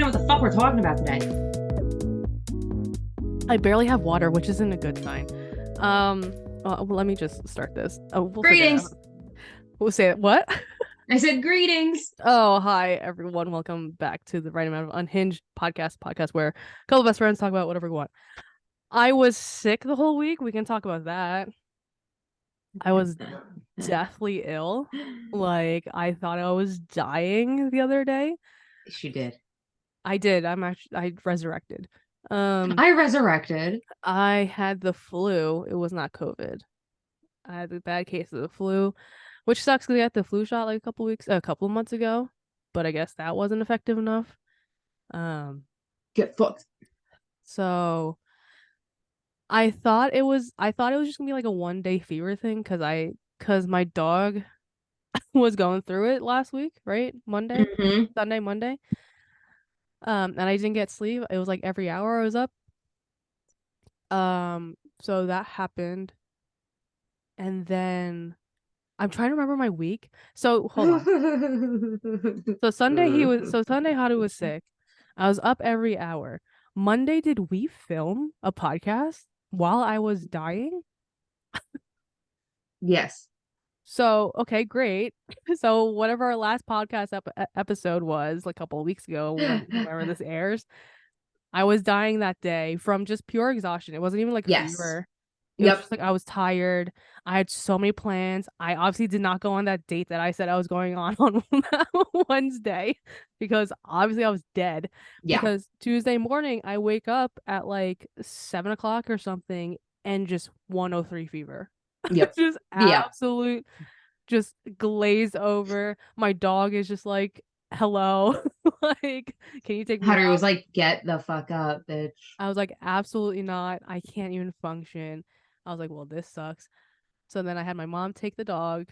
know what the fuck we're talking about today. I barely have water, which isn't a good sign. Let me just start this. We'll Greetings. We'll say it. What? I said greetings. Oh, hi everyone. Welcome back to the Right Amount of Unhinged podcast where a couple of best friends talk about whatever we want. I was sick the whole week. We can talk about that. I was deathly ill. Like, I thought I was dying the other day. She did. I did. I resurrected. I resurrected. I had the flu. It was not COVID. I had a bad case of the flu, which sucks because I got the flu shot like a couple of months ago, but I guess that wasn't effective enough. Get fucked. So I thought it was just gonna be like a 1-day fever thing because my dog was going through it last week, right? Monday, Sunday, Monday. And I didn't get sleep. It was like every hour I was up. So that happened. And then I'm trying to remember my week. So hold on. So Sunday Haru was sick. I was up every hour. Monday, did we film a podcast while I was dying? Yes. So, okay, great. So whatever our last podcast episode was like a couple of weeks ago, whenever this airs, I was dying that day from just pure exhaustion. It wasn't even like fever. It was just like I was tired. I had so many plans. I obviously did not go on that date that I said I was going on Wednesday because obviously I was dead. Yeah. Because Tuesday morning I wake up at like 7 o'clock or something and just 103 fever. Yep. Just absolute, just glazed over. My dog is just like, hello. Like, can you take me Haru out? was like, get the fuck up, bitch. I was like, absolutely not. I can't even function. I was like, well, this sucks. So then I had my mom take the dog.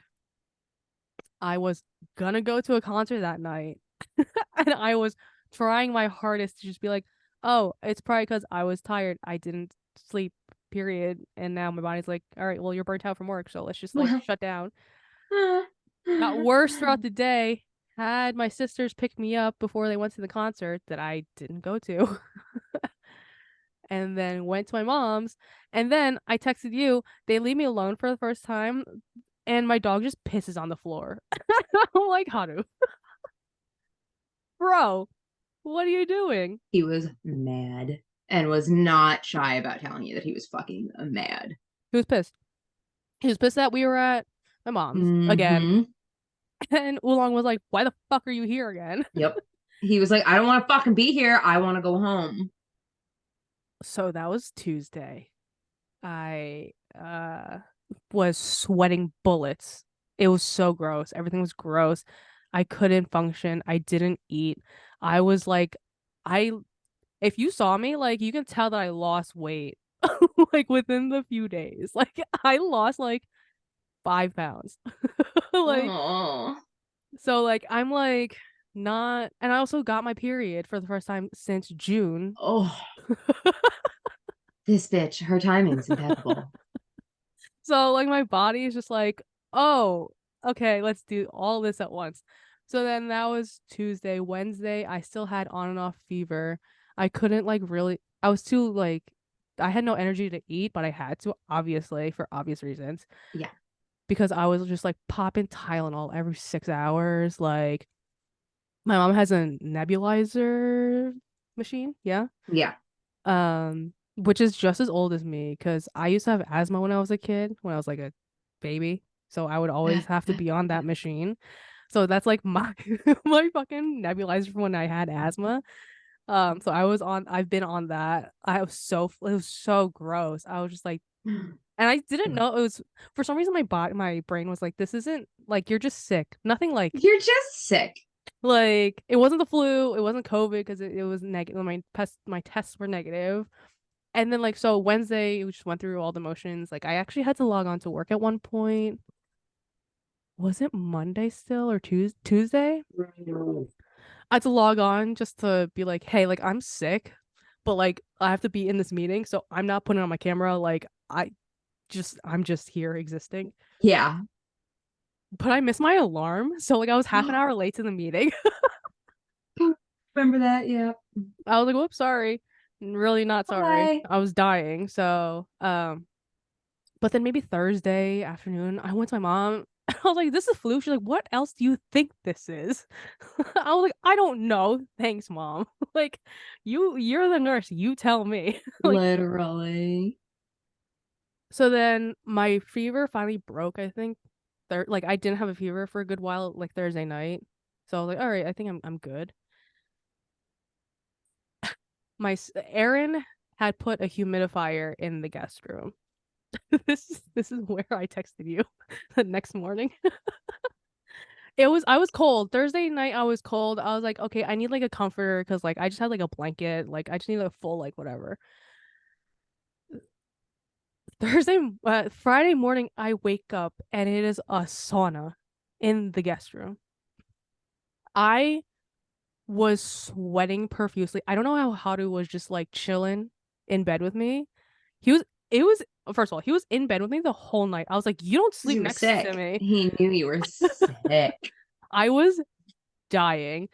I was gonna go to a concert that night. And I was trying my hardest to just be like, oh, it's probably because I was tired. I didn't sleep, period. And now my body's like, all right, well, you're burnt out from work. So let's just like shut down. Got worse throughout the day. Had my sisters pick me up before they went to the concert that I didn't go to. And then went to my mom's, and then I texted you. They leave me alone for the first time, and my dog just pisses on the floor. I'm like, Haru, bro, what are you doing? He was mad and was not shy about telling you that he was fucking mad. He was pissed. He was pissed that we were at my mom's again. And Oolong was like, why the fuck are you here again? Yep. He was like, I don't want to fucking be here. I want to go home. So that was Tuesday. I was sweating bullets. It was so gross. Everything was gross. I couldn't function. I didn't eat. I was like, if you saw me, like, you can tell that I lost weight like within the few days. Like, I lost like 5 pounds. Like, aww. So like I'm like not, and I also got my period for the first time since June. Oh. This bitch, her timing's impeccable. So like my body is just like, oh, okay, let's do all this at once. So then that was Tuesday. Wednesday, I still had on and off fever. I couldn't like really, I was too like, I had no energy to eat, but I had to, obviously, for obvious reasons. Yeah. Because I was just like popping Tylenol every 6 hours. Like, my mom has a nebulizer machine. Yeah. Yeah. Which is just as old as me because I used to have asthma when I was a kid, when I was like a baby. So I would always have to be on that machine. So that's like my my fucking nebulizer from when I had asthma. So I've been on that. It was so gross. I was just like, and I didn't know it was, for some reason my brain was like, this isn't like, you're just sick. Nothing like, you're just sick. Like, it wasn't the flu, it wasn't COVID because it was negative. My tests were negative. And then like, so Wednesday we just went through all the motions. Like, I actually had to log on to work at one point. Was it Monday still or Tuesday? I had to log on just to be like, hey, like, I'm sick, but like I have to be in this meeting, so I'm not putting on my camera. Like, I'm just here existing. Yeah. But I missed my alarm, so like I was half an hour late to the meeting. Remember that? Yeah. I was like, whoops, sorry. Really not sorry. Bye. I was dying. So, but then maybe Thursday afternoon, I went to my mom. I was like, this is flu. She's like, what else do you think this is? I was like, I don't know. Thanks, mom. Like, you're the nurse. You tell me. Like, Literally. so then my fever finally broke, I think. Like I didn't have a fever for a good while, like Thursday night. So I was like, all right, I think I'm good. Aaron had put a humidifier in the guest room. This is where I texted you the next morning. I was cold. Thursday night I was cold. I was like, okay, I need like a comforter because like I just had like a blanket. Like I just need like a full like whatever. Friday morning I wake up and it is a sauna in the guest room. I was sweating profusely. I don't know how Haru was just like chilling in bed with me. It was first of all, he was in bed with me the whole night. I was like, you don't Because sleep you were next to sick. me. He knew you were sick. I was dying.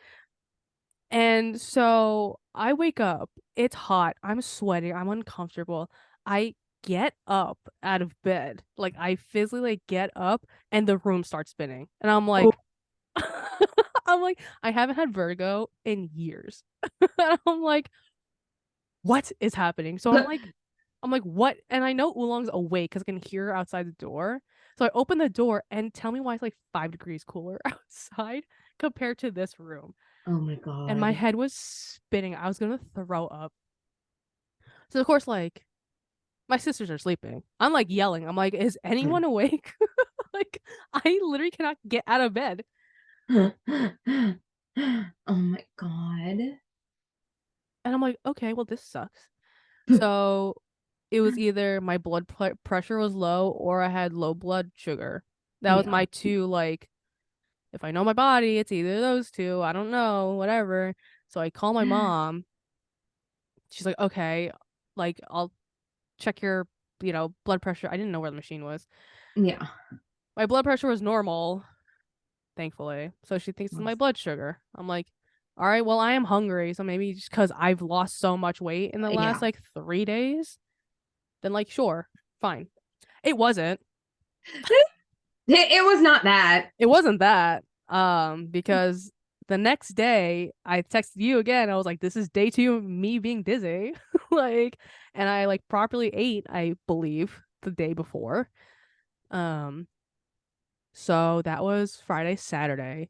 And so I wake up, it's hot, I'm sweating, I'm uncomfortable. I get up out of bed. Like I physically like get up and the room starts spinning. And I'm Oh, like I'm like, I haven't had vertigo in years. And I'm like, what is happening? So I'm like, what? And I know Oolong's awake because I can hear her outside the door. So I open the door and tell me why it's like 5 degrees cooler outside compared to this room. oh my And my God. head was spinning. I was gonna throw up. So of course, like my sisters are sleeping. I'm like yelling. I'm like, is anyone awake? Like I literally cannot get out of bed. Oh my God. And I'm like, okay, well this sucks. So it was either my pressure was low or I had low blood sugar. That was Yeah. my two, like, if I know my body, it's either those two. I don't know, whatever. So I call my mom. She's like, okay, like, I'll check your, blood pressure. I didn't know where the machine was. Yeah. My blood pressure was normal, thankfully. So she thinks it's my Was- blood sugar. I'm like, all right, well, I am hungry. So maybe just because I've lost so much weight in the last, Yeah. like, 3 days, then, like, sure, fine. It wasn't. It was not that. It wasn't that. Because the next day I texted you again. I was like, this is day two of me being dizzy. Like, and I like properly ate, I believe, the day before. Um, so that was Friday, Saturday.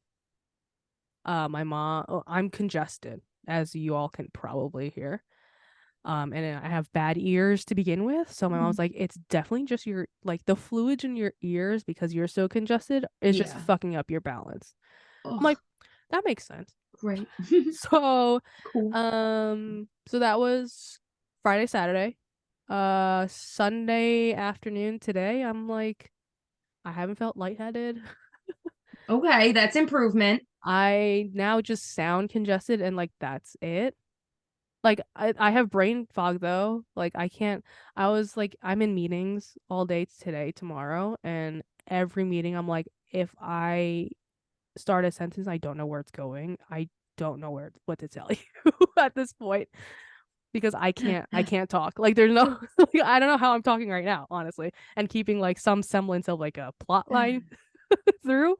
My mom, oh, I'm congested, as you all can probably hear. And I have bad ears to begin with. So my mom's like, it's definitely just your like the fluids in your ears because you're so congested is just Yeah. fucking up your balance. I'm Oh, like, that makes sense. great. So, Cool. so that was Friday, Saturday. Sunday afternoon today, I'm like, I haven't felt lightheaded. Okay, that's improvement. I now just sound congested and like that's it. Like I have brain fog though. Like I can't I was like I'm in meetings all day today, tomorrow, and every meeting I'm like, if I start a sentence, I don't know where it's going. I don't know what to tell you at this point because I can't talk. Like there's no like, I don't know how I'm talking right now, honestly, and keeping like some semblance of like a plot line through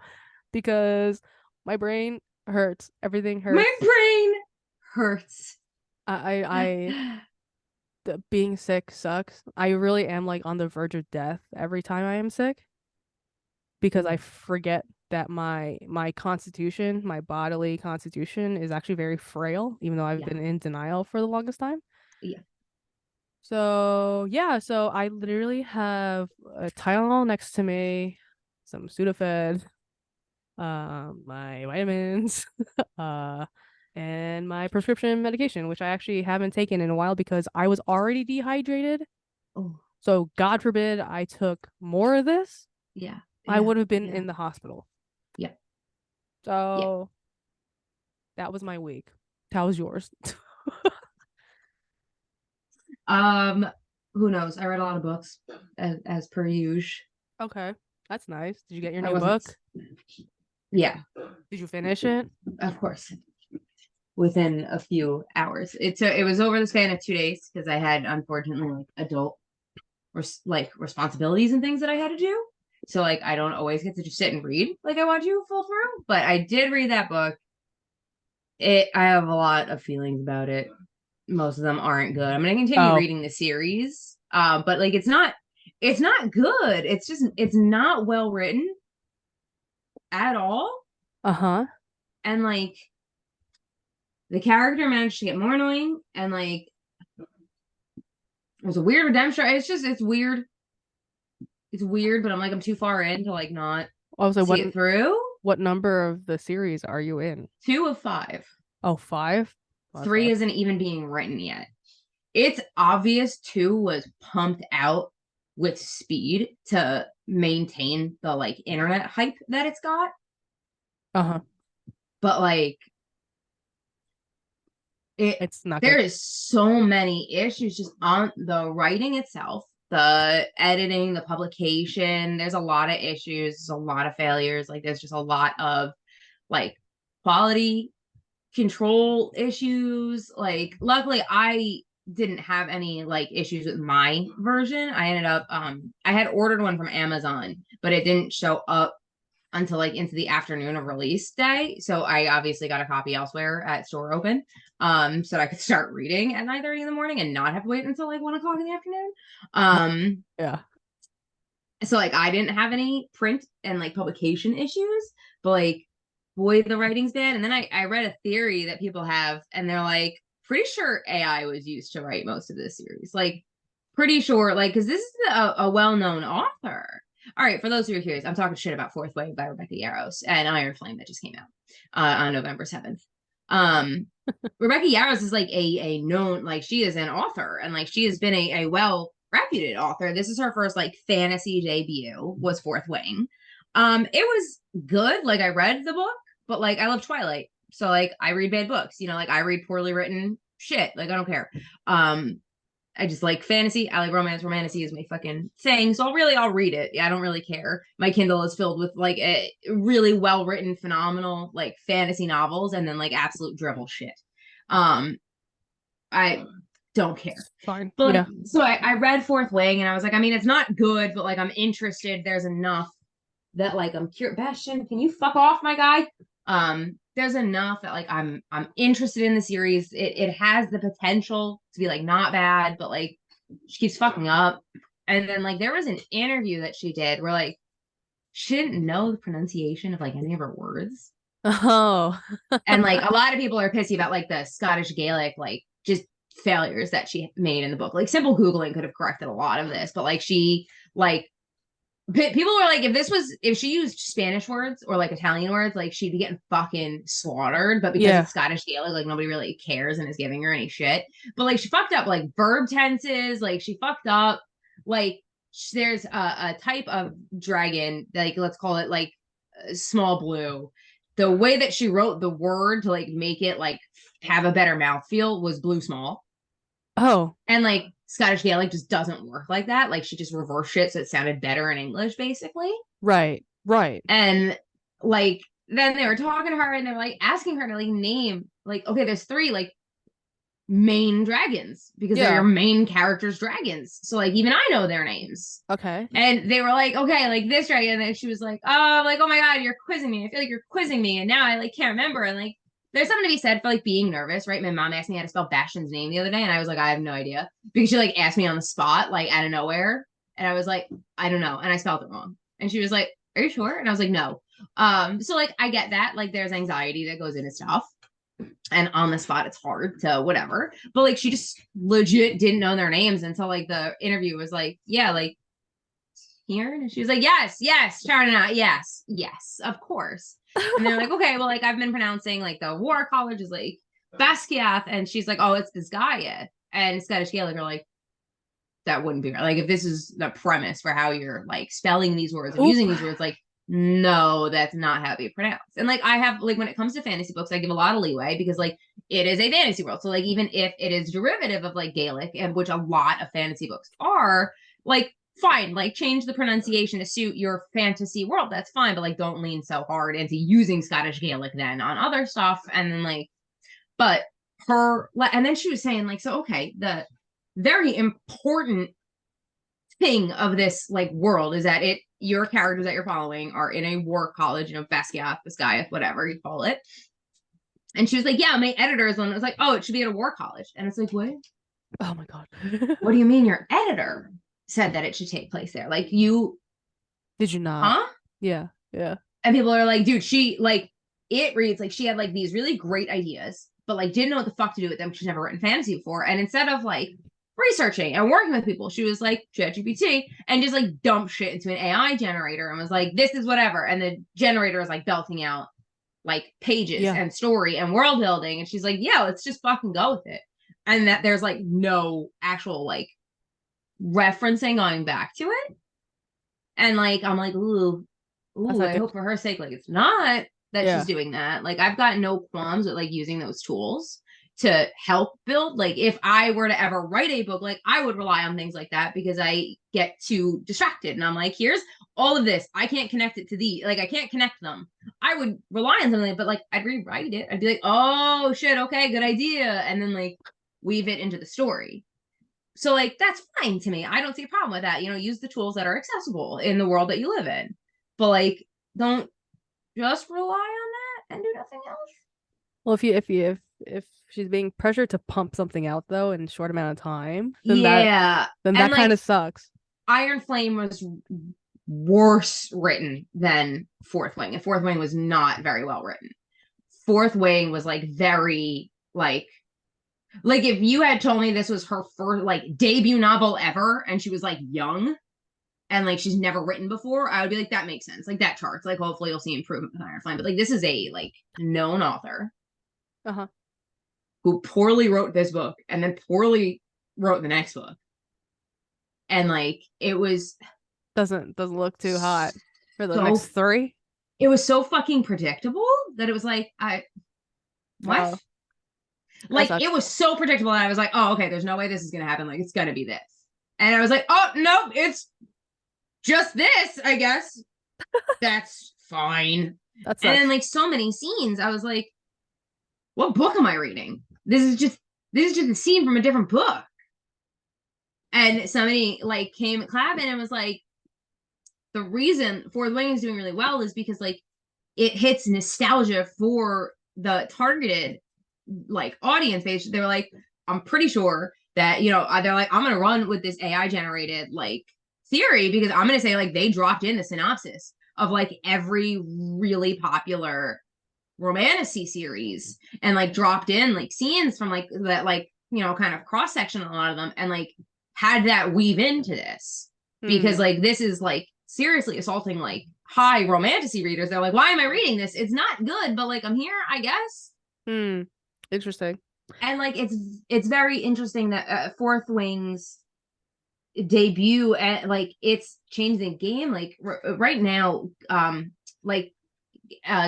because my brain hurts. Everything My hurts. brain hurts. I being sick sucks. I really am like on the verge of death every time I am sick because I forget that my constitution, my bodily constitution is actually very frail, even though I've Yeah. been in denial for the longest time. Yeah. So yeah, so I literally have a Tylenol next to me, some Sudafed, my vitamins, uh, and my prescription medication, which I actually haven't taken in a while because I was already dehydrated. Oh, So God forbid I took more of this, yeah. I Yeah. would have been Yeah. in the hospital. Yeah. Yeah. So that was my week. How was yours? Um, who knows? I read a lot of books as per usual. Okay, that's nice. Did you get your I new wasn't. book? Yeah, Did you finish it? of course. within a few hours. It was over the span of 2 days because I had unfortunately like adult like responsibilities and things that I had to do. So like I don't always get to just sit and read like I want to full through. But I did read that book. I have a lot of feelings about it. Most of them aren't good. I'm gonna continue Oh, reading the series. But like it's not good. It's not well written at all. uh-huh. And like the character managed to get more annoying and like there's a weird redemption. It's weird. It's weird, but I'm too far in to like not I was like, see it through. what number of the series are you in? 2 of 5. Oh, five? Oh, that's Three rough. isn't even being written yet. It's obvious 2 was pumped out with speed to maintain the like internet hype that it's got. Uh-huh. But like it It's not there good. is so many issues just on the writing itself, the editing, the publication. There's a lot of issues, there's a lot of failures. Like there's just a lot of like quality control issues. Like luckily I didn't have any like issues with my version. I ended up I had ordered one from Amazon, but it didn't show up until like into the afternoon of release day. So I obviously got a copy elsewhere at store open. So that I could start reading at 9:30 in the morning and not have to wait until like 1 o'clock in the afternoon. Yeah. So like I didn't have any print and like publication issues, but like boy, the writing's bad. And then I read a theory that people have, and they're like, pretty sure AI was used to write most of this series. Like, pretty sure, like, because this is a well-known author. All right, for those who are curious, I'm talking shit about Fourth Wave by Rebecca Yarros and Iron Flame that just came out on November 7th. Um, Rebecca Yarros is like a known, like she is an author and like she has been a well reputed author. This is her first like fantasy debut was Fourth Wing. It was good. Like I read the book, but like I love Twilight. So like I read bad books, like I read poorly written shit. Like I don't care. I just like fantasy. I like romance. Romantasy is my fucking thing. So I'll read it. Yeah, I don't really care. My Kindle is filled with like a really well written, phenomenal like fantasy novels, and then like absolute dribble shit. Um, I don't care. Fine. But like, Yeah. so I read Fourth Wing, and I was like, I mean, it's not good, but like I'm interested. There's enough that like I'm curious. Bastion, can you fuck off, my guy? There's enough that like I'm interested in the series. It has the potential to be like not bad, but like she keeps fucking up. And then like there was an interview that she did where like she didn't know the pronunciation of like any of her words. Oh. And like a lot of people are pissy about like the Scottish Gaelic like just failures that she made in the book. Like simple Googling could have corrected a lot of this, but like she like people were like, if she used Spanish words or like Italian words, like she'd be getting fucking slaughtered. But because Yeah. it's Scottish Gaelic, like nobody really cares and is giving her any shit. But like she fucked up like verb tenses, like she fucked up like there's a type of dragon, like let's call it like small blue. The way that she wrote the word to like make it like have a better mouthfeel was blue small. Oh. And like Scottish Gaelic just doesn't work like that. Like she just reversed shit so it sounded better in English, basically. Right. Right. And like then they were talking to her and they're like asking her to like name like, okay, there's 3 like main dragons because they're your Yeah. main characters' dragons. So like even I know their names. Okay. And they were like, okay, like this dragon. And she was like, oh my God, you're quizzing me. I feel like you're quizzing me. And now I like can't remember. And like there's something to be said for like being nervous, right? My mom asked me how to spell Bastion's name the other day, and I was like, I have no idea. Because she like asked me on the spot, like out of nowhere. And I was like, I don't know. And I spelled it wrong. And she was like, are you sure? And I was like, no. So like I get that. Like there's anxiety that goes into stuff. And on the spot, it's hard to whatever. But like she just legit didn't know their names until like the interview was like, yeah, like here? And she was like, yes, yes, Sharon, yes, yes, of course. And they're like, okay, well, like I've been pronouncing like the war college is like Basquiat. And she's like, oh, it's this guy. And Scottish Gaelic are like, that wouldn't be right. Like if this is the premise for how you're like spelling these words and Oop. using these words, like, no, that's not how they pronounce. And like I have like when it comes to fantasy books, I give a lot of leeway because like it is a fantasy world. So like even if it is derivative of like Gaelic, and which a lot of fantasy books are, like fine, like change the pronunciation to suit your fantasy world. That's fine, but like don't lean so hard into using Scottish Gaelic then on other stuff. And then like But and then she was saying like, so okay, the very important thing of this like world is that your characters that you're following are in a war college, Basquiat, Biscayeth, whatever you call it. And she was like, yeah, my editor is one. It was like, oh, it should be at a war college. And it's like, what? Oh my God. What do you mean your editor said that it should take place there? Like you, Did you not? huh? Yeah. Yeah. And people are like, dude, she like it reads like she had like these really great ideas, but like didn't know what the fuck to do with them. She's never written fantasy before. And instead of like researching and working with people, she was like ChatGPT and just like dumped shit into an AI generator and was like, this is whatever. And the generator is like belting out like pages Yeah. and story and world building. And she's like, yeah, let's just fucking go with it. And that there's like no actual like referencing going back to it. And like I'm like, That's ooh, not I good. hope for her sake, like it's not that she's Yeah. doing that. Like I've got no qualms with like using those tools to help build. Like if I were to ever write a book, like I would rely on things like that because I get too distracted. And I'm like, here's all of this. I can't connect it to like I can't connect them. I would rely on something, but like I'd rewrite it. I'd be like, oh shit, okay, good idea. And then like weave it into the story. So like that's fine to me. I don't see a problem with that. Use the tools that are accessible in the world that you live in. But like don't just rely on that and do nothing else. Well, if she's being pressured to pump something out though in a short amount of time, Yeah. then And that kind like of sucks. Iron Flame was worse written than Fourth Wing. And Fourth Wing was not very well written. Fourth Wing was like very like if you had told me this was her first like debut novel ever and she was like young and like she's never written before, I would be like, that makes sense. Like that charts. Like hopefully you'll see improvement with Iron Flame. But like this is a like known author Uh-huh. who poorly wrote this book and then poorly wrote the next book. And like Doesn't look too hot for the next so three. it was so fucking predictable that it was like I what? Wow. That Like it sucks. was so predictable that I was like, oh okay, there's no way this is gonna happen. Like it's gonna be this. And I was like, oh no, it's just this, I guess. That's fine. That And then sucks. like so many scenes, I was like, what book am I reading? This is just a scene from a different book. And somebody like came at Clavin and was like, the reason Fourth Wing is doing really well is because like it hits nostalgia for the targeted like audience base. They're like, I'm pretty sure that they're like, I'm gonna run with this AI generated like theory because I'm gonna say like they dropped in the synopsis of like every really popular romantasy series and like dropped in like scenes from like that like kind of cross section a lot of them and like had that weave into this because Hmm. like this is like seriously assaulting like high romantasy readers. They're like, why am I reading this? It's not good, but like I'm here, I guess. Hmm. Interesting. And like it's very interesting that Fourth Wing's debut and like it's changed the game like right now like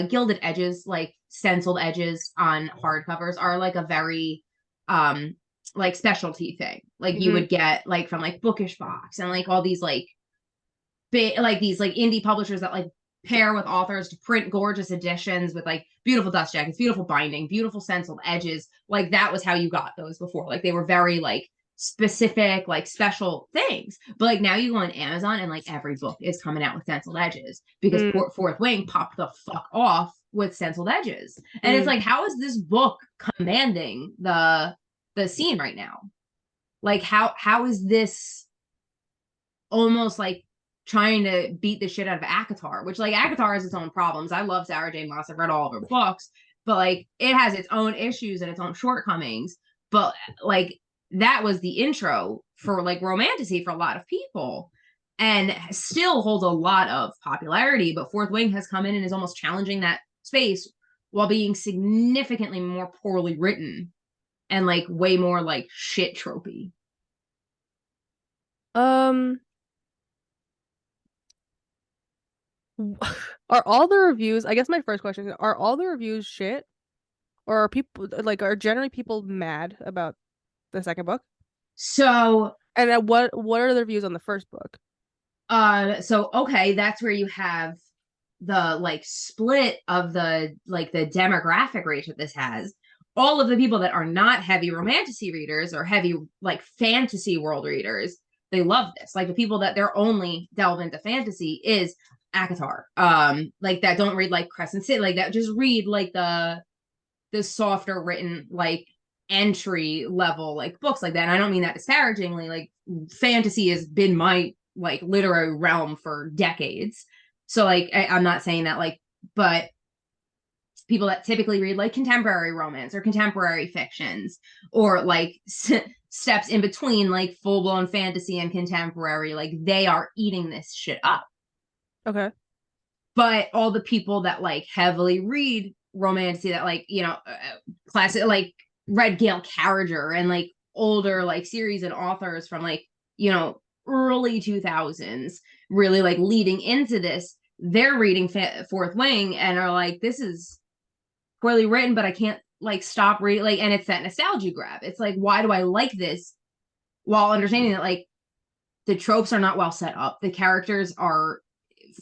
gilded edges, like stenciled edges on hardcovers are like a very like specialty thing. Like you Hmm. would get like from like Bookish Box and like all these like big like these like indie publishers that like pair with authors to print gorgeous editions with like beautiful dust jackets, beautiful binding, beautiful stenciled edges. Like that was how you got those before. Like they were very like specific, like special things. But like now you go on Amazon and like every book is coming out with stenciled edges because Hmm. Fourth Wing popped the fuck off with stenciled edges. And it's Hmm. like, how is this book commanding the scene right now? Like how is this almost like trying to beat the shit out of ACOTAR, which like ACOTAR has its own problems. I love Sarah J. Maas. I've read all of her books, but like it has its own issues and its own shortcomings. But like that was the intro for like romantasy for a lot of people and still holds a lot of popularity. But Fourth Wing has come in and is almost challenging that space while being significantly more poorly written and like way more like shit tropey. Um, are all the reviews, I guess my first question is, are all the reviews shit? Or are people like are generally people mad about the second book? So And what are the reviews on the first book? so okay, that's where you have the like split of the like the demographic range that this has. all of the people that are not heavy romantasy readers or heavy like fantasy world readers, they love this. Like the people that their only delve into fantasy is ACOTAR. Like that don't read like Crescent City, like that just read like the softer written like entry level like books like that. And I don't mean that disparagingly. Like fantasy has been my like literary realm for decades. So like I'm not saying that like, but people that typically read like contemporary romance or contemporary fictions or like steps in between like full-blown fantasy and contemporary, like they are eating this shit up. Okay. But all the people that like heavily read romance that like, you know, classic like read Gail Carriger and like older like series and authors from like, you know, early 2000s really like leading into this, they're reading Fourth Wing and are like, this is poorly written, but I can't like stop reading. Like, and it's that nostalgia grab. It's like, why do I like this? While understanding that like the tropes are not well set up, the characters are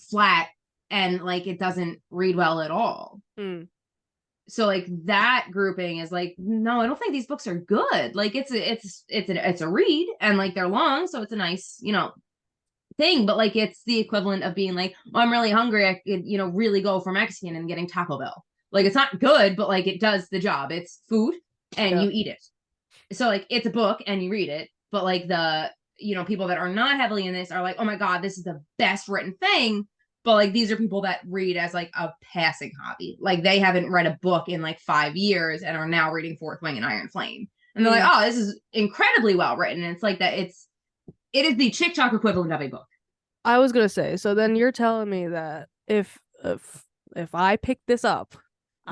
flat, and like it doesn't read well at all. Mm. So like that grouping is like, no, I don't think these books are good. Like it's a read, and like they're long, so it's a nice, you know, thing, but like it's the equivalent of being like, oh, I'm really hungry, I could, you know, really go for Mexican and getting Taco Bell. Like it's not good, but like it does the job. It's food and Yeah. you eat it. So like it's a book and you read it, but like the, you know, people that are not heavily in this are like, oh my God, this is the best written thing. But like these are people that read as like a passing hobby. Like they haven't read a book in like 5 years and are now reading Fourth Wing and Iron Flame. And they're like, oh, this is incredibly well written. And it's like that it is the Chick Chalk equivalent of a book. I was gonna say, so then you're telling me that if I pick this up,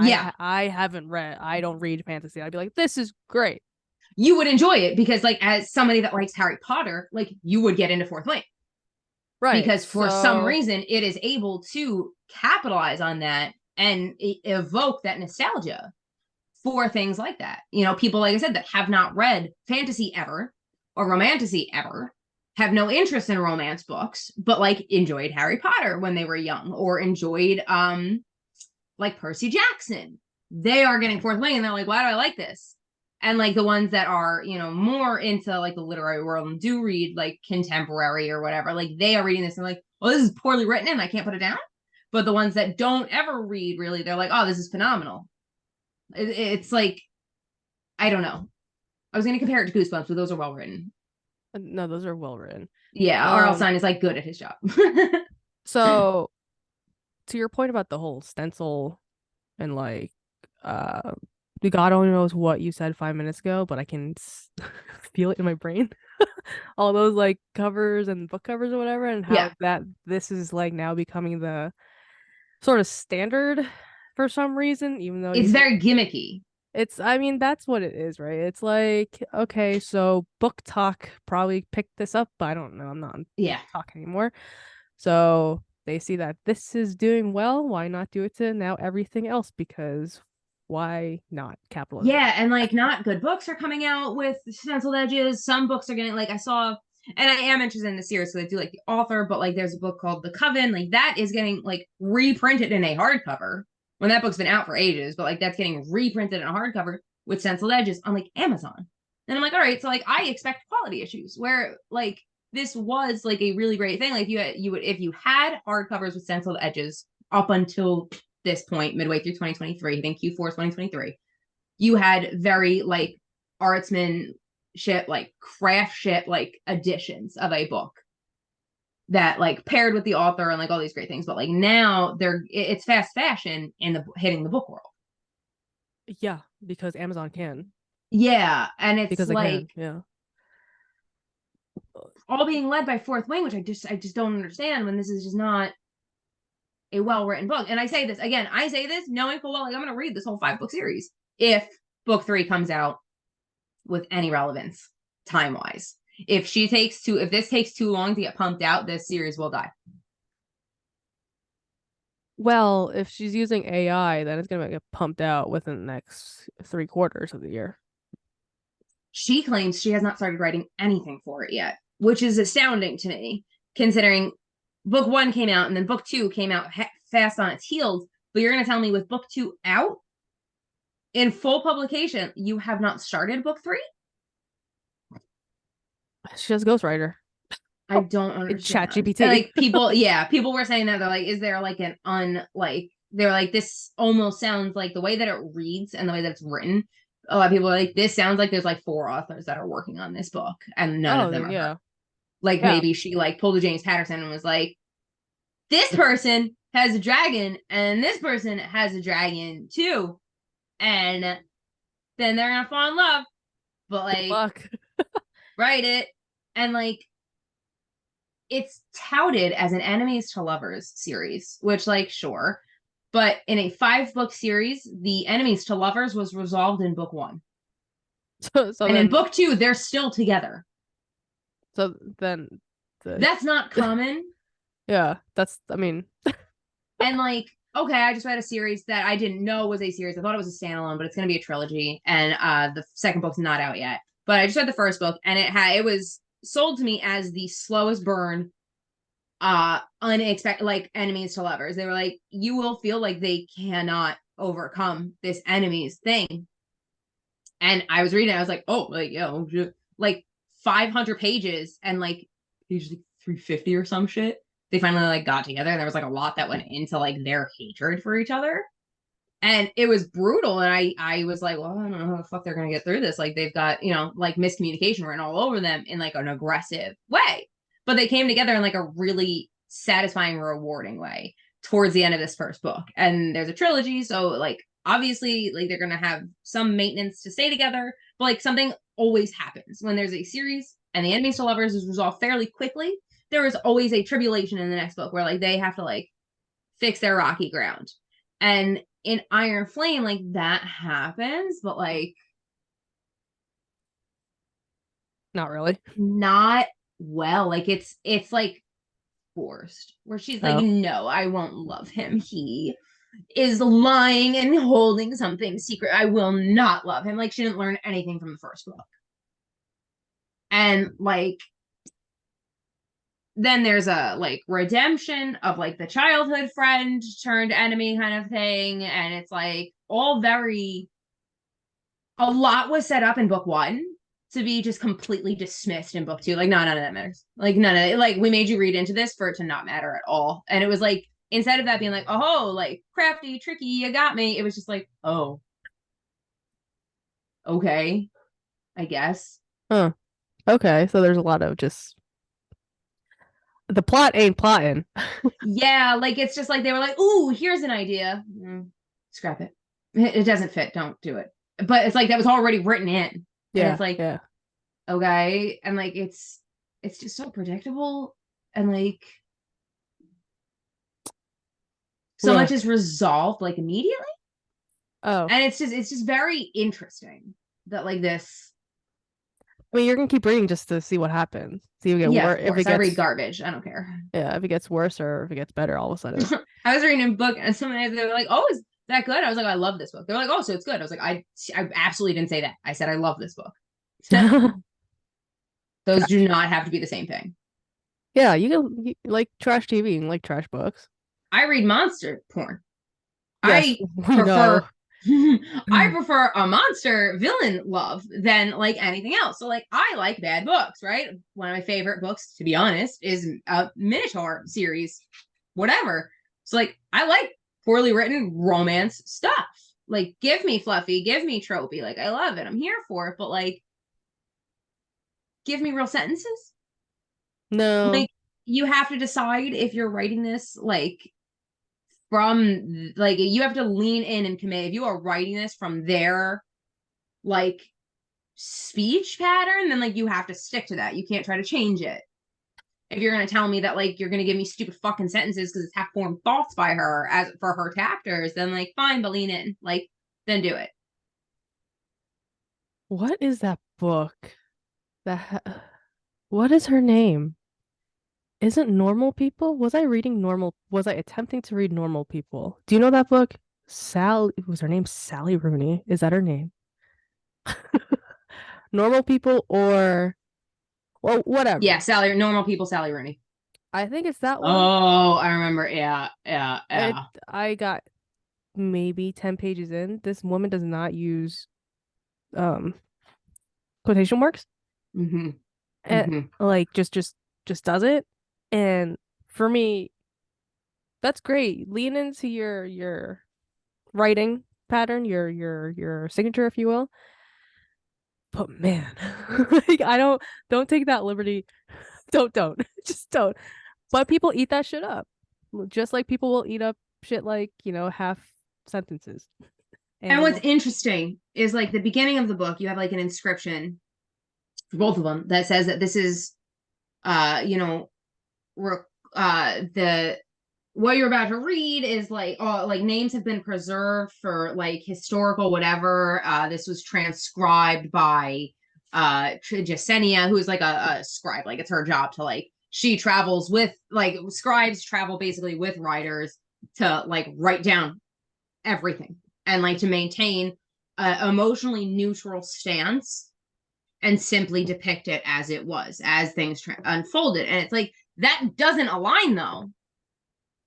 Yeah. I haven't read, I don't read fantasy. I'd be like, this is great. You would enjoy it because like as somebody that likes Harry Potter, like you would get into Fourth Wing. Right. Because for some So reason it is able to capitalize on that and evoke that nostalgia for things like that. You know, people, like I said, that have not read fantasy ever or romantasy ever, have no interest in romance books, but like enjoyed Harry Potter when they were young or enjoyed like Percy Jackson. They are getting Fourth Wing and they're like, why do I like this? And like the ones that are, you know, more into like the literary world and do read like contemporary or whatever, like they are reading this and like, well, this is poorly written and I can't put it down. But the ones that don't ever read really, they're like, oh, this is phenomenal. It's like, I don't know. I was going to compare it to Goosebumps, but those are well written. no, those are well written. Yeah, R.L. Stein is like good at his job. So to your point about the whole stencil and like uh God only knows what you said 5 minutes ago, but I can feel it in my brain. All those like covers and book covers or whatever, and how Yeah, that this is like now becoming the sort of standard for some reason, even though you it's say very gimmicky. it's, I mean, that's what it is, right? It's like, okay, so Booktok probably picked this up, but I don't know. I'm not on Yeah. Booktok anymore. So they see that this is doing well. Why not do it to now everything else? Because why not? Capitalism. Yeah, and like not good books are coming out with stenciled edges. Some books are getting like I saw, and I am interested in the series, so I do like the author, but like there's a book called The Coven, like that is getting like reprinted in a hardcover when that book's been out for ages, but like that's getting reprinted in a hardcover with stenciled edges on like Amazon. And I'm like, all right, so like I expect quality issues where like this was like a really great thing. Like you would if you had hardcovers with stenciled edges up until this point, midway through 2023, I think Q4 2023, you had very like artsman shit, like craft shit, like editions of a book that like paired with the author and like all these great things. But like now it's fast fashion in the hitting the book world. Yeah, because Amazon can. Yeah, and it's Because they like can. Yeah. all being led by Fourth Wing, which I just don't understand when this is just not a well-written book. And I say this again, I say this knowing full well like I'm going to read this whole 5-book series if book 3 comes out with any relevance time-wise. If this takes too long to get pumped out, this series will die. Well, if she's using AI, then it's gonna get pumped out within the next 3 quarters of the year. She claims she has not started writing anything for it yet, which is astounding to me, considering book 1 came out and then book 2 came out fast on its heels. But you're going to tell me with book 2 out, in full publication, you have not started book 3? She has ghostwriter. I don't understand. ChatGPT. Like people, yeah, people were saying that they're like, is there like an unlike they're like this almost sounds like the way that it reads and the way that it's written. A lot of people are like, this sounds like there's like 4 authors that are working on this book and none Oh, of them then are her. yeah. Like Yeah. maybe she like pulled a James Patterson and was like, this person has a dragon and this person has a dragon too. And then they're gonna fall in love. But Good like luck. write it. And like it's touted as an enemies to lovers series, which like sure. But in a 5-book series, the enemies to lovers was resolved in book 1. So And in then book 2, they're still together. so then the That's not common. yeah, that's I mean, And like, okay, I just read a series that I didn't know was a series. I thought it was a standalone, but it's going to be a trilogy. And the second book's not out yet. But I just read the first book, and it was sold to me as the slowest burn, unexpected, like enemies to lovers. They were like, you will feel like they cannot overcome this enemies thing. And I was reading it, I was like, oh, like, yo, like 500 pages and like pages like 350 or some shit. They finally like got together, and there was like a lot that went into like their hatred for each other. And it was brutal. And I was like, well, I don't know how the fuck they're gonna get through this. Like they've got, like miscommunication written all over them in like an aggressive way. But they came together in like a really satisfying, rewarding way towards the end of this first book. And there's a trilogy, so like obviously like they're gonna have some maintenance to stay together, but like something always happens when there's a series and the enemies to lovers is resolved fairly quickly. There is always a tribulation in the next book where like they have to like fix their rocky ground. And in Iron Flame, like that happens, but like not really. not well. Like it's like forced, where she's like, Oh. no, I won't love him. He is lying and holding something secret. I will not love him. Like she didn't learn anything from the first book. And like then there's a like redemption of like the childhood friend turned enemy kind of thing. And it's like all very a lot was set up in book 1 to be just completely dismissed in book 2. Like, no, none of that matters. Like, none of it. Like, we made you read into this for it to not matter at all. And it was like, instead of that being like, oh, like, crafty, tricky, you got me, it was just like, oh, okay, I guess. Huh. Okay, so there's a lot of just the plot ain't plotting. Yeah, like, it's just like they were like, ooh, here's an idea. Scrap it. It doesn't fit. Don't do it. But it's like that was already written in. And Yeah, it's like, yeah. okay. And like, it's just so predictable. And like, so Ugh. much is resolved like immediately. Oh. And it's just very interesting that like this. I mean, you're gonna keep reading just to see what happens. See if it get Yeah, worse. of If it course, I read gets garbage. I don't care. yeah, if it gets worse or if it gets better all of a sudden. I was reading a book and somebody they were like, oh, is that good? I was like, I love this book. They're like, oh, so it's good. I was like, I absolutely didn't say that. I said I love this book. Those do not have to be the same thing. Yeah, you like trash TV and like trash books. I read monster porn. Yes, I we know. prefer I prefer a monster villain love than like anything else. So like I like bad books, right? One of my favorite books, to be honest, is a Minotaur series, whatever. So like I like poorly written romance stuff. Like give me fluffy, give me tropey. Like I love it. I'm here for it, but like give me real sentences. No. Like you have to decide if you're writing this like from like you have to lean in and commit. If you are writing this from their like speech pattern, then like you have to stick to that. You can't try to change it. If you're gonna tell me that like you're gonna give me stupid fucking sentences because it's half formed thoughts by her as for her chapters, then like fine, but lean in. Like then do it. What is that book? That what is her name? Isn't Normal People? Was I reading Normal? Was I attempting to read Normal People? Do you know that book? Sally, was her name Sally Rooney? Is that her name? Normal People or well, Yeah, whatever. Sally, normal people, Sally Rooney. I think it's that one. Oh, I remember. Yeah, yeah, It yeah. I got maybe 10 pages in, this woman does not use um quotation marks Mm-hmm. and Mm-hmm. like just does it. And for me, that's great. Lean into your writing pattern, your signature, if you will. But man, like I don't take that liberty. Don't. Just don't. But people eat that shit up. Just like people will eat up shit like, half sentences. And what's And interesting is like the beginning of the book, you have like an inscription for both of them that says that this is you know, the what you're about to read is like names have been preserved for like historical whatever. This was transcribed by Jasenia, who's like a scribe. Like it's her job to like she travels with like scribes travel basically with writers to like write down everything and like to maintain a emotionally neutral stance and simply depict it as it was as things unfolded. And it's like that doesn't align though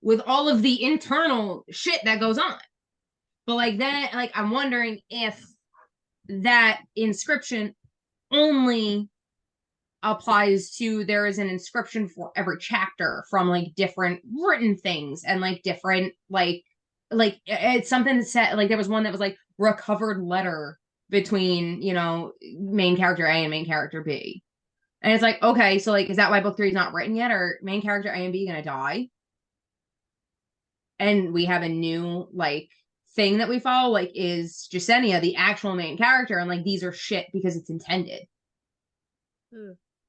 with all of the internal shit that goes on. But like that, like I'm wondering if that inscription only applies to there is an inscription for every chapter from like different written things and like different like it's something that said like there was one that was like recovered letter between main character A and main character B. And it's like, okay, so like is that why book three is not written yet? Or main character A and B gonna die? And we have a new like thing that we follow, like is Jasenia the actual main character? And like these are shit because it's intended.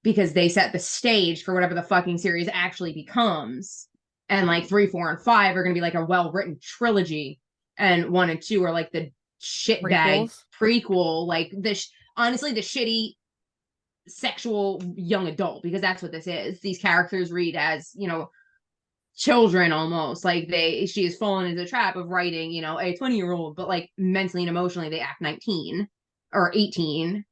Because they set the stage for whatever the fucking series actually becomes. And like three, four, and five are gonna be like a well-written trilogy. And one and two are like the shitbag prequels. prequel, like honestly, the shitty sexual young adult, because that's what this is. These characters read as, children almost like she has fallen into the trap of writing a 20-year-old, but like mentally and emotionally they act 19 or 18.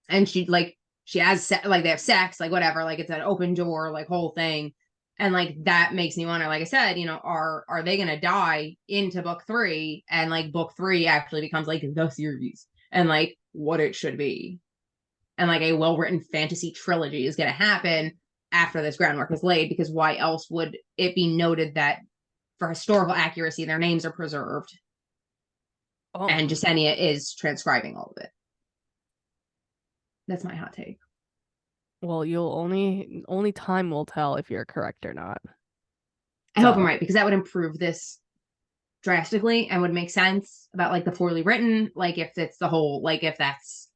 And she has like they have sex like whatever, like it's an open door like whole thing. And like that makes me wonder, like I said, are they gonna die into book three, and like book three actually becomes like the series and like what it should be, and like a well-written fantasy trilogy is going to happen after this groundwork is laid, because why else would it be noted that for historical accuracy their names are preserved Oh, and Jasenia is transcribing all of it? That's my hot take. well, you'll only time will tell if you're correct or not. I hope I'm So right, because that would improve this drastically and would make sense about like the poorly written, like if it's the whole, like if that's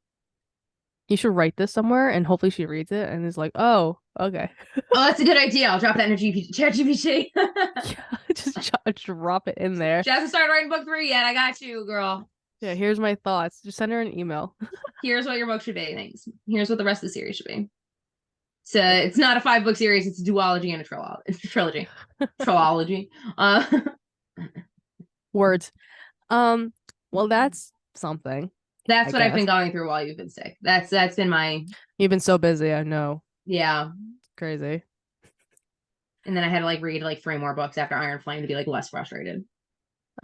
you should write this somewhere and hopefully she reads it and is like, oh, okay. oh, that's a good idea. I'll drop that in a ChatGPT. Yeah, just drop it in there. She hasn't started writing book three yet. I got you, girl. Yeah, here's my thoughts. Just send her an email. Here's what your book should be. Thanks. Here's what the rest of the series should be. So it's not a 5-book series. It's a duology and a trilogy. Trilogy. Uh, Words. Um, well, that's something, I that's what I've been guess. going through while you've been sick. That's been my You've been so busy, I know. yeah. It's crazy. And then I had to like read like 3 more books after Iron Flame to be like less frustrated.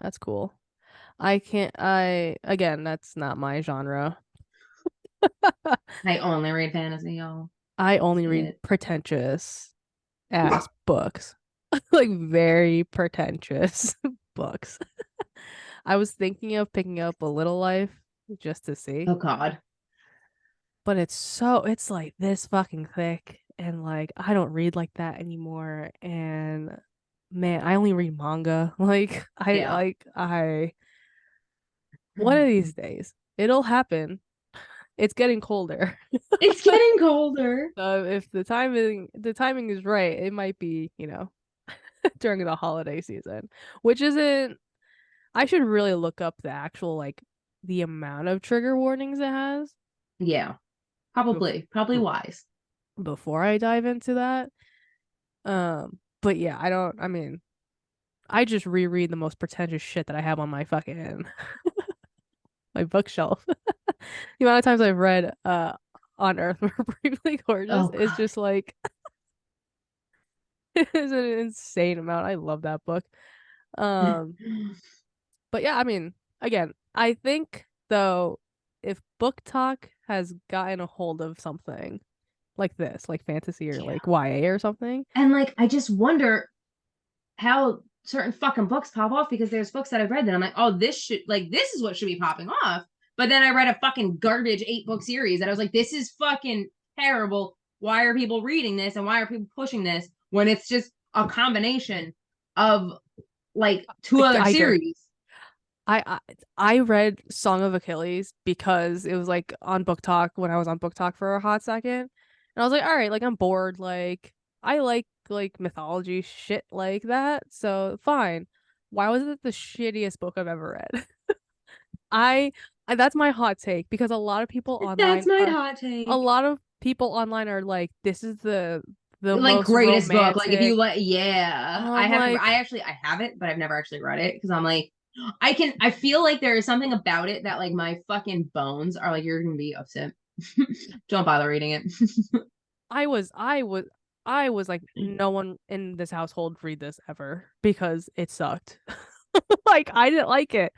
That's cool. I can't I again, that's not my genre. I only read fantasy, y'all. I That's only read it. pretentious ass books. Like very pretentious books. I was thinking of picking up A Little Life just to see, Oh God. but it's like this fucking thick and like I don't read like that anymore and man, I only read manga. Like Yeah. I one of these days it'll happen. It's getting colder. It's getting colder. So if the timing is right, it might be, during the holiday season, which isn't I should really look up the actual like the amount of trigger warnings it has Yeah. bef- Probably wise. before I dive into that. But yeah, I mean, I just reread the most pretentious shit that I have on my fucking my bookshelf. The amount of times I've read On Earth We're Briefly Gorgeous Oh is God. just like it's an insane amount. I love that book. Um But yeah, I mean, again, I think though, if Booktok has gotten a hold of something like this, like fantasy or Yeah. like YA or something, And like I just wonder how certain fucking books pop off because there's books that I've read that I'm like, oh, this is what should be popping off. But then I read a fucking garbage 8 book series that I was like, this is fucking terrible. Why are people reading this and why are people pushing this when it's just a combination of like 2 other I agree. series? I, I I read Song of Achilles because it was like on Booktok when I was on Booktok for a hot second. And I was like, all right, like I'm bored, like I like mythology shit like that. So fine. Why was it the shittiest book I've ever read? I, that's my hot take because That's my hot a take. lot of people online are like, this is the Like most greatest book. Like if you romantic. let, yeah, I'm like, I have it, but I've never actually read it because I'm like, I feel like there is something about it that like my fucking bones are like, you're gonna be upset. Don't bother reading it. I was I was I was like, no one in this household read this ever because it sucked. Like I didn't like it.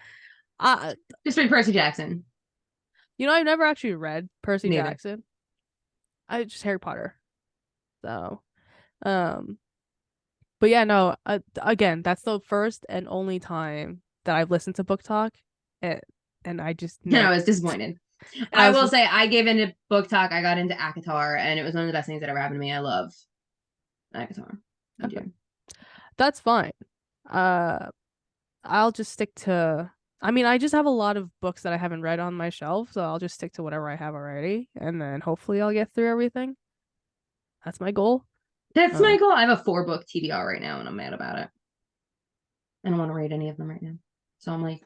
Uh Just read Percy Jackson. I've never actually read Percy Neither. Jackson. I just Harry Potter. So, um but yeah, no, again, that's the first and only time that I've listened to Book Talk, and I just And know. I was disappointed. And I I was will just say I gave into Booktok. I got into Akatar, and it was one of the best things that ever happened to me. I love Akatar. I okay. do. That's fine. Uh I'll just stick to I mean, I just have a lot of books that I haven't read on my shelf, so I'll just stick to whatever I have already, and then hopefully I'll get through everything. That's my goal. That's Uh, my goal. I have a 4 book TBR right now, and I'm mad about it. I don't want to read any of them right now. So I'm like,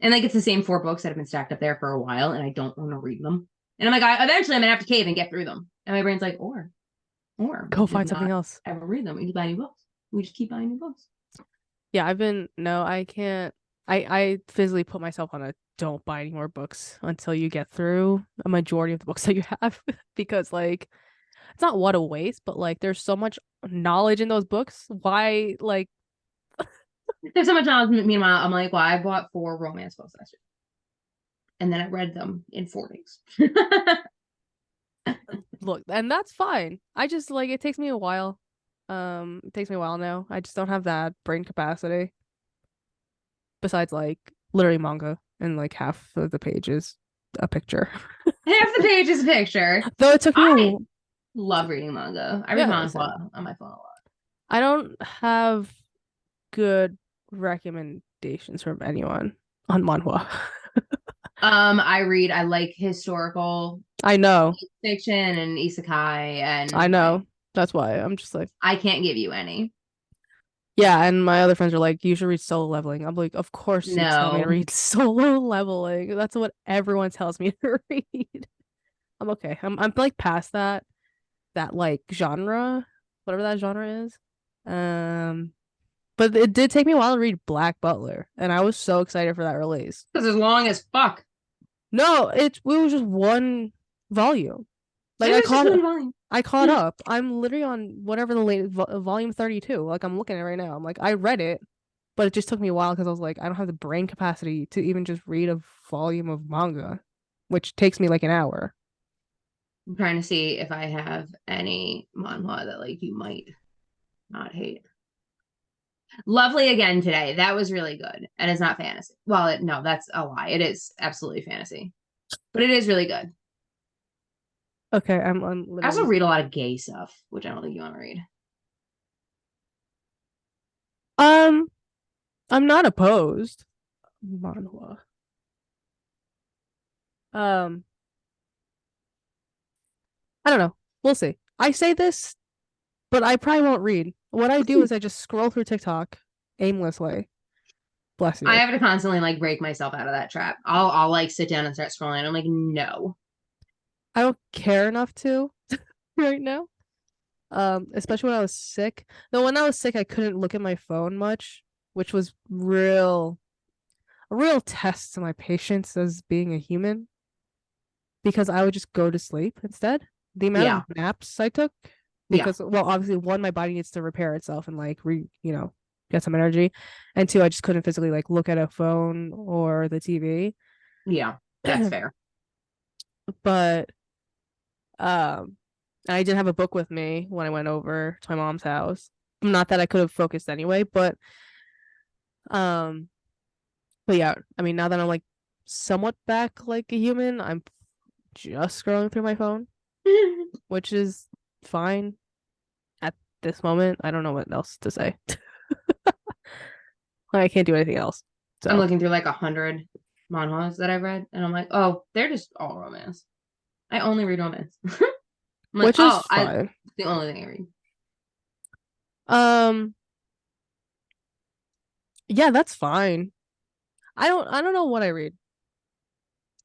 and like it's the same 4 books that have been stacked up there for a while, and I don't want to read them. And I'm like, eventually I'm gonna have to cave and get through them. And my brain's like, or we Go just find something not else. ever read them. We just buy new books. We just keep buying new books. Yeah, I've been no, I can't. I physically put myself on a don't buy any more books until you get through a majority of the books that you have because like it's not what a waste, but like there's so much knowledge in those books. Why like There's so much knowledge. Meanwhile, I'm like, well, I bought 4 romance books last year, and then I read them in 4 days. look, and that's fine. I just like it takes me a while. It takes me a while now. I just don't have that brain capacity. Besides like literally manga and like half of the page is a picture. Half the page is a picture. Though it took me I love reading manga. I read yeah, same. manhwa on my phone a lot. I don't have good recommendations from anyone on manhwa. I like historical I know. fiction and isekai, I and know. That's why I'm just like, I can't give you any. yeah, and my other friends are like, you should read Solo Leveling. I'm like, of course you tell me to No. read Solo Leveling. That's what everyone tells me to read. I'm okay. I'm like past that like genre, whatever that genre is. Um, but it did take me a while to read Black Butler, and I was so excited for that release. Because as long as fuck. No, it was just one volume. Like It was just one volume. I caught up. I'm literally on whatever the latest volume 32. Like I'm looking at it right now. I'm like I read it, but it just took me a while because I was like I don't have the brain capacity to even just read a volume of manga, which takes me like an hour. I'm trying to see if I have any manhwa that like you might not hate. Lovely again today. That was really good. And it's not fantasy. Well, no, that's a lie. It is absolutely fantasy. But it is really good. Okay, I'm I also literally read a lot of gay stuff, which I don't think you want to read. um I'm not opposed. Manhwa. Um I don't know. We'll see. I say this, but I probably won't read. What I do is I just scroll through TikTok aimlessly. Bless I you. have to constantly like break myself out of that trap. I'll like sit down and start scrolling. I'm like, no. I don't care enough to right now. Especially when I was sick. Though when I was sick, I couldn't look at my phone much, which was a real test to my patience as being a human because I would just go to sleep instead. The amount Yeah. of naps I took, Yeah. because well, obviously one, my body needs to repair itself and like you know. get some energy. And two, I just couldn't physically like look at a phone or the TV. Yeah, that's fair. But I did have a book with me when I went over to my mom's house. Not that I could have focused anyway, um but yeah, I mean now that I'm like somewhat back like a human, I'm just scrolling through my phone, which is fine at this moment. I don't know what else to say. I can't do anything else. I'm So, looking through like 100 manhwas that I've read, and I'm like, oh, they're just all romance. I only read romance. I'm like, which is oh, I fine. the only thing I read. Um, yeah, that's fine. I don't know what I read.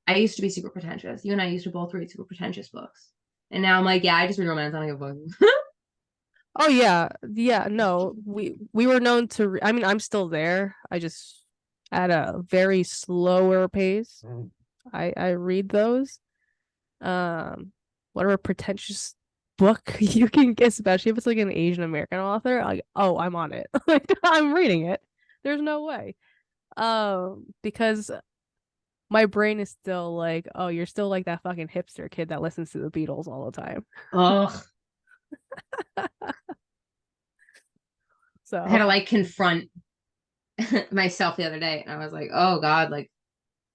I used to be super pretentious. You and I used to both read super pretentious books. And now I'm like, yeah, I just read romance. I don't give a fuck. Oh yeah. Yeah, no. We were known to I mean, I'm still there. I just at a very slower pace. I read those. Um, whatever pretentious book you can get, especially if it's like an Asian American author, like, oh, I'm on it. Like I'm reading it. There's no way. Because my brain is still like, oh, you're still like that fucking hipster kid that listens to the Beatles all the time. Ugh. I had So to like confront myself the other day, and I was like, oh God, like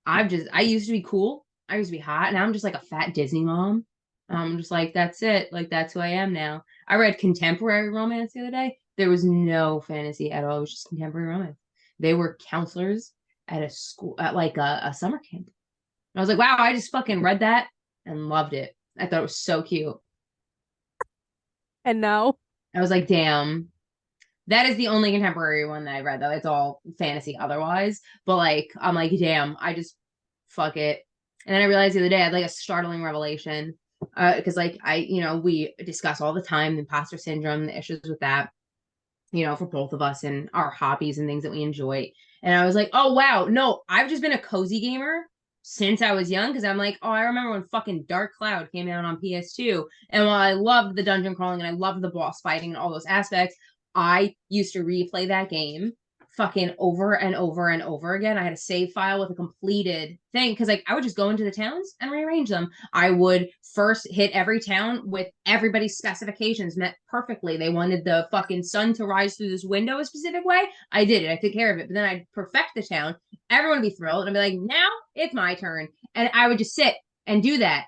I used to be cool. I used to be hot. Now I'm just like a fat Disney mom. I'm just like, that's it. Like, that's who I am now. I read contemporary romance the other day. There was no fantasy at all. It was just contemporary romance. They were counselors at a school, at like a summer camp. And I was like, wow, I just fucking read that and loved it. I thought it was so cute. and now I was like, damn, that is the only contemporary one that I read, though. It's all fantasy otherwise. But like, I'm like, damn, I just fuck it. And then I realized the other day I had like a startling revelation. Because like we discuss all the time the imposter syndrome, the issues with that, for both of us and our hobbies and things that we enjoy. And I was like, oh wow, no, I've just been a cozy gamer since I was young because I'm like, oh, I remember when fucking Dark Cloud came out on PS2. And while I loved the dungeon crawling and I loved the boss fighting and all those aspects, I used to replay that game fucking over and over and over again. I had a save file with a completed thing because like I would just go into the towns and rearrange them. I would first hit every town with everybody's specifications met perfectly. They wanted the fucking sun to rise through this window a specific way. I did it. I took care of it. But then I'd perfect the town. Everyone would be thrilled. And I'd be like, now it's my turn. And I would just sit and do that.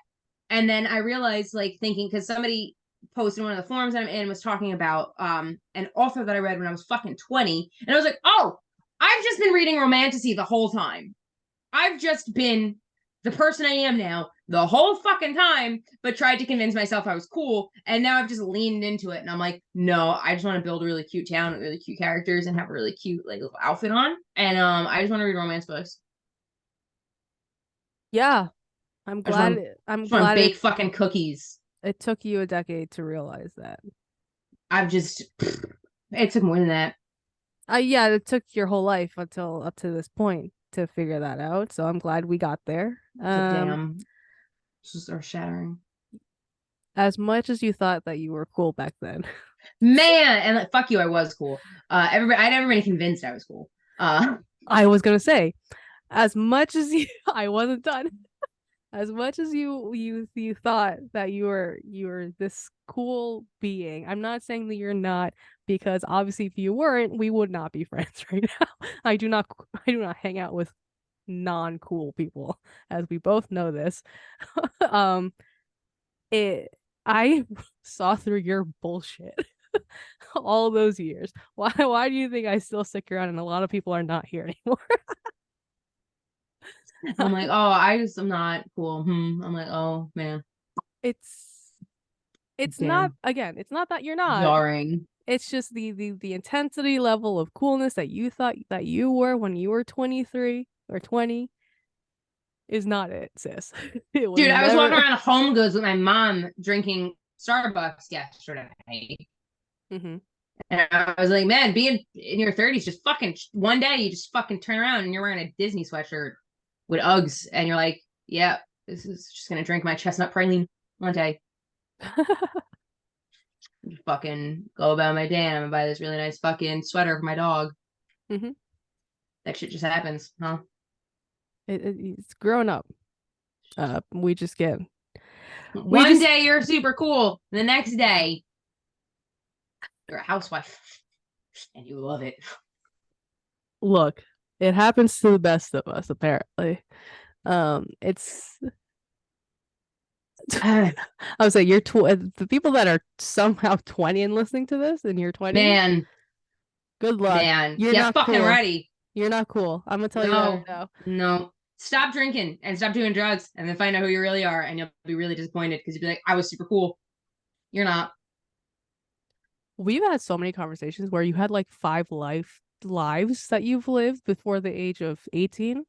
And then I realized, like, thinking, because somebody posted in one of the forums I'm in was talking about an author that I read when I was fucking 20. And I was like, oh, I've just been reading romantasy the whole time. I've just been the person I am now the whole fucking time, but tried to convince myself I was cool. And now I've just leaned into it. And I'm like, no, I just want to build a really cute town with really cute characters and have a really cute like little outfit on. And I just want to read romance books. yeah, I I'm just want to glad bake fucking cookies. it took you a decade to realize that. I've just it took more than that. Yeah, it took your whole life until up to this point to figure that out. So I'm glad we got there. It's like, damn, this is earth shattering. As much as you thought that you were cool back then. Man, and like fuck you, I was cool. Everybody I had everybody convinced I was cool. I was gonna say, as much as you I wasn't done. As much as you thought that you were this cool being, I'm not saying that you're not, because obviously if you weren't, we would not be friends right now. I do not hang out with non-cool people, as we both know this. um it I saw through your bullshit all those years. Why do you think I still stick around and a lot of people are not here anymore? I'm like, oh, I'm not cool. I'm like, oh man, it's it's not, damn, again, it's not that you're not. jarring. It's just the intensity level of coolness that you thought that you were when you were 23 or 20 is not it, sis. It was Dude, I was walking never. around Home Goods with my mom drinking Starbucks yesterday. Hmm. And I was like, man, being in your 30s, just fucking one day you just fucking turn around and you're wearing a Disney sweatshirt with Uggs, and you're like, yeah, this is just gonna drink my chestnut praline one day. Just fucking go about my day and I'm gonna buy this really nice fucking sweater for my dog. Mm-hmm. That shit just happens, huh? It's growing up. We just get we One just day you're super cool. The next day you're a housewife. And you love it. look. It happens to the best of us, apparently. It's I would say the people that are somehow 20 and listening to this in your 20s, Man, good luck. man, You're get not fucking cool. ready. You're not cool. I'm gonna tell you that right No, now. no. Stop drinking and stop doing drugs and then find out who you really are and you'll be really disappointed because you'll be like, I was super cool. You're not. We've had so many conversations where you had like lives that you've lived before the age of 18.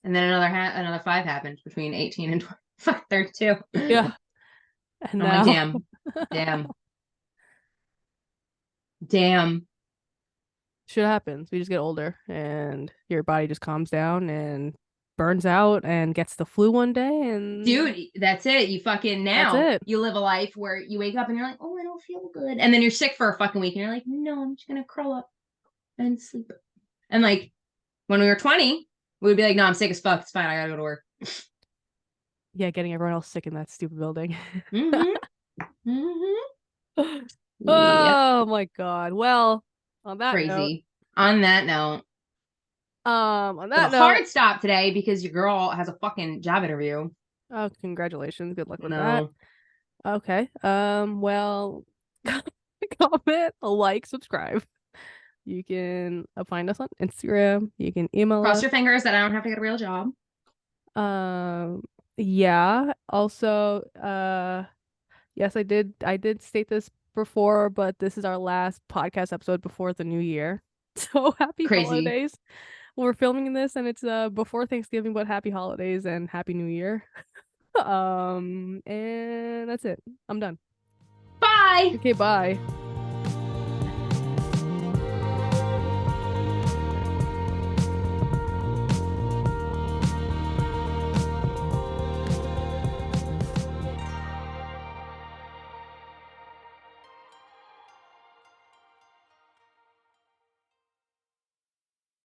And then another five happened between 18 and 32. Yeah. And I'm like, now damn, damn, damn. shit happens. We just get older and your body just calms down and burns out and gets the flu one day and Dude, that's it. You fucking that's now it. you live a life where you wake up and you're like, oh, I don't feel good. And then you're sick for a fucking week and you're like, no, I'm just gonna curl up and sleep. And like when we were 20, we'd be like, no, I'm sick as fuck. It's fine. I gotta go to work. Yeah, getting everyone else sick in that stupid building. Mm-hmm. Mm-hmm. Yep. Oh my God. Well, on that note, Crazy. On that note, on we have that a note, hard stop today because your girl has a fucking job interview. oh, congratulations. Good luck with that. No. Okay. Well, comment, like, subscribe. You can find us on Instagram. You can email Cross us. your fingers that I don't have to get a real job. Um, yeah. Also, yes, I did state this before, but this is our last podcast episode before the new year. So happy Crazy. holidays. We're filming this and it's before Thanksgiving, but happy holidays and happy new year. And that's it. I'm done. Bye. Okay, bye.